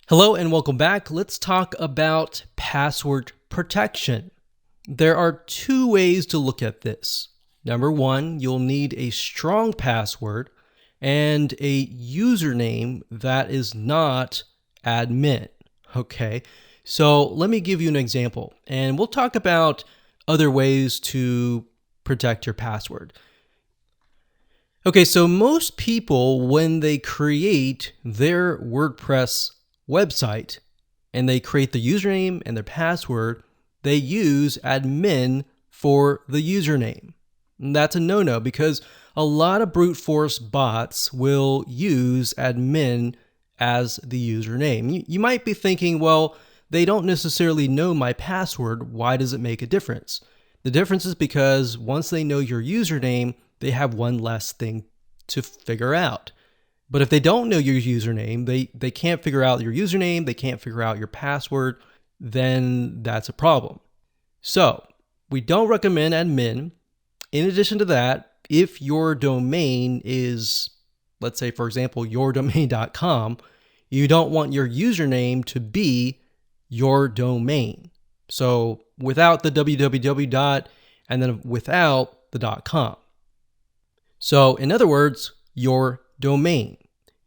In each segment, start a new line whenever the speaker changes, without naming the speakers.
Hello and welcome back. Let's talk about password protection. There are two ways to look at this. Number one, you'll need a strong password and a username that is not admin. Okay, so let me give you an example and we'll talk about other ways to protect your password. Okay, so most people, when they create their WordPress website and they create the username and their password, they use admin for the username. And that's a no-no because a lot of brute force bots will use admin as the username. You might be thinking, well, they don't necessarily know my password. Why does it make a difference? The difference is because once they know your username, they have one less thing to figure out. But if they don't know your username, they can't figure out your username, they can't figure out your password, then that's a problem. So we don't recommend admin. In addition to that, if your domain is, let's say, for example, yourdomain.com, you don't want your username to be your domain. So without the www. And then without the .com. So in other words, your domain.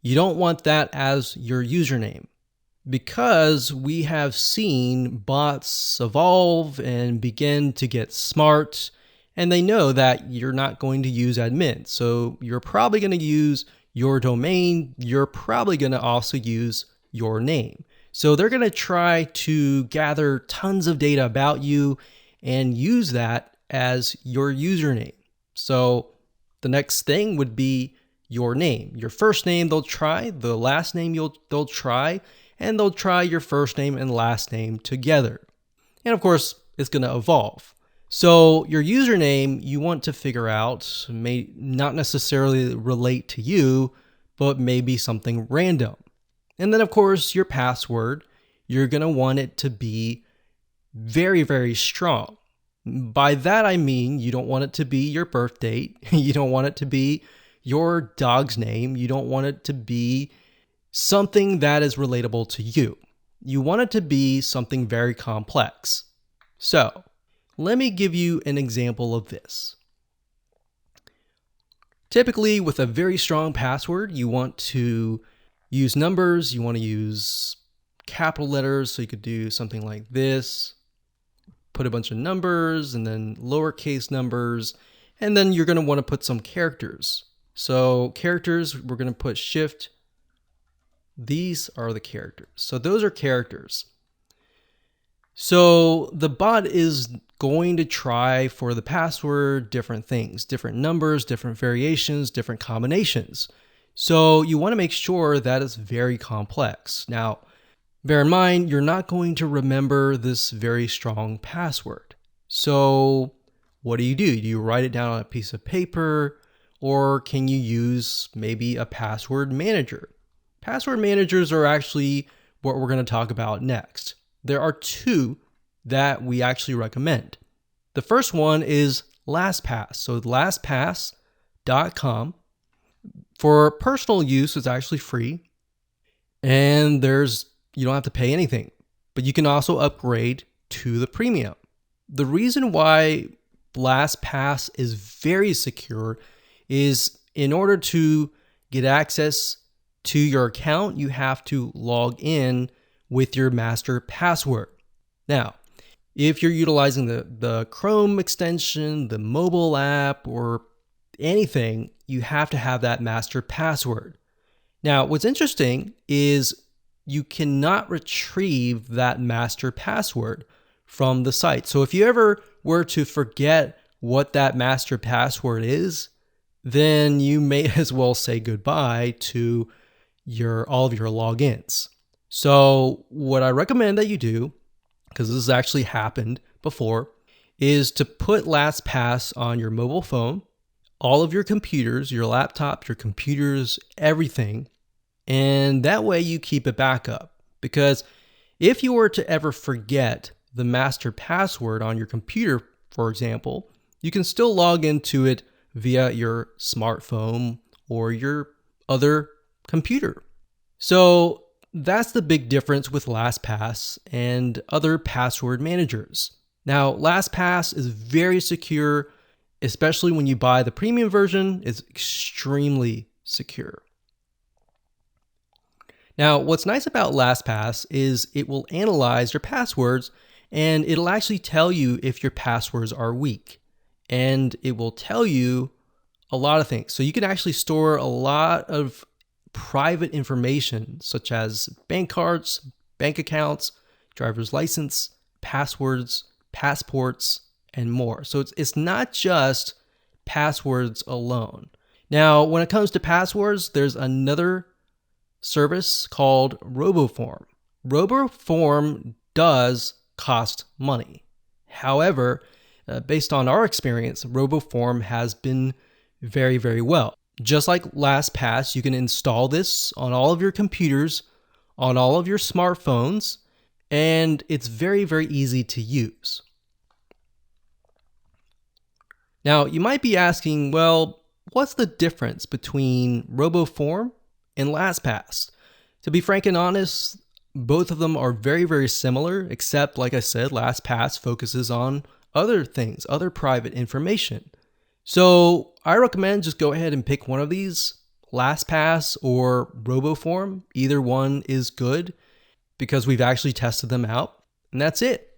You don't want that as your username because we have seen bots evolve and begin to get smart, and they know that you're not going to use admin. So you're probably going to use your domain. You're probably going to also use your name. So they're going to try to gather tons of data about you and use that as your username. So the next thing would be your name. Your first name they'll try, the last name they'll try, and they'll try your first name and last name together. And of course, it's going to evolve. So your username you want to figure out may not necessarily relate to you, but maybe something random. And then of course, your password, you're going to want it to be very, very strong. By that I mean you don't want it to be your birth date. You don't want it to be your dog's name. You don't want it to be something that is relatable to you. You want it to be something very complex. So let me give you an example of this. Typically with a very strong password, you want to use numbers. You want to use capital letters. So you could do something like this. Put a bunch of numbers and then lowercase numbers, and then you're going to want to put some characters. So characters, we're going to put shift. These are the characters. So those are characters. So the bot is going to try for the password different things, different numbers, different variations, different combinations. So you want to make sure that it's very complex. Now, bear in mind, you're not going to remember this very strong password. So what do? Do you write it down on a piece of paper, or can you use maybe a password manager? Password managers are actually what we're going to talk about next. There are two that we actually recommend. The first one is Lastpass. So lastpass.com. For personal use, it's actually free. And you don't have to pay anything, but you can also upgrade to the premium. The reason why LastPass is very secure is in order to get access to your account, you have to log in with your master password. Now, if you're utilizing the Chrome extension, the mobile app, or anything, you have to have that master password. Now, what's interesting is you cannot retrieve that master password from the site. So if you ever were to forget what that master password is, then you may as well say goodbye to all of your logins. So what I recommend that you do, because this has actually happened before, is to put LastPass on your mobile phone, all of your computers, your laptop, your computers, everything. And that way you keep it backup, because if you were to ever forget the master password on your computer, for example, you can still log into it via your smartphone or your other computer. So that's the big difference with LastPass and other password managers. Now, LastPass is very secure, especially when you buy the premium version. It's extremely secure. Now, what's nice about LastPass is it will analyze your passwords and it'll actually tell you if your passwords are weak. And it will tell you a lot of things. So you can actually store a lot of private information such as bank cards, bank accounts, driver's license, passwords, passports, and more. So it's not just passwords alone. Now, when it comes to passwords, there's another service called RoboForm. RoboForm does cost money. However, based on our experience, RoboForm has been very, very well. Just like LastPass, you can install this on all of your computers, on all of your smartphones, and it's very, very easy to use. Now, you might be asking, well, what's the difference between RoboForm and LastPass? To be frank and honest, both of them are very, very similar, except, like I said, LastPass focuses on other things, other private information. So I recommend just go ahead and pick one of these, LastPass or RoboForm. Either one is good because we've actually tested them out, and that's it.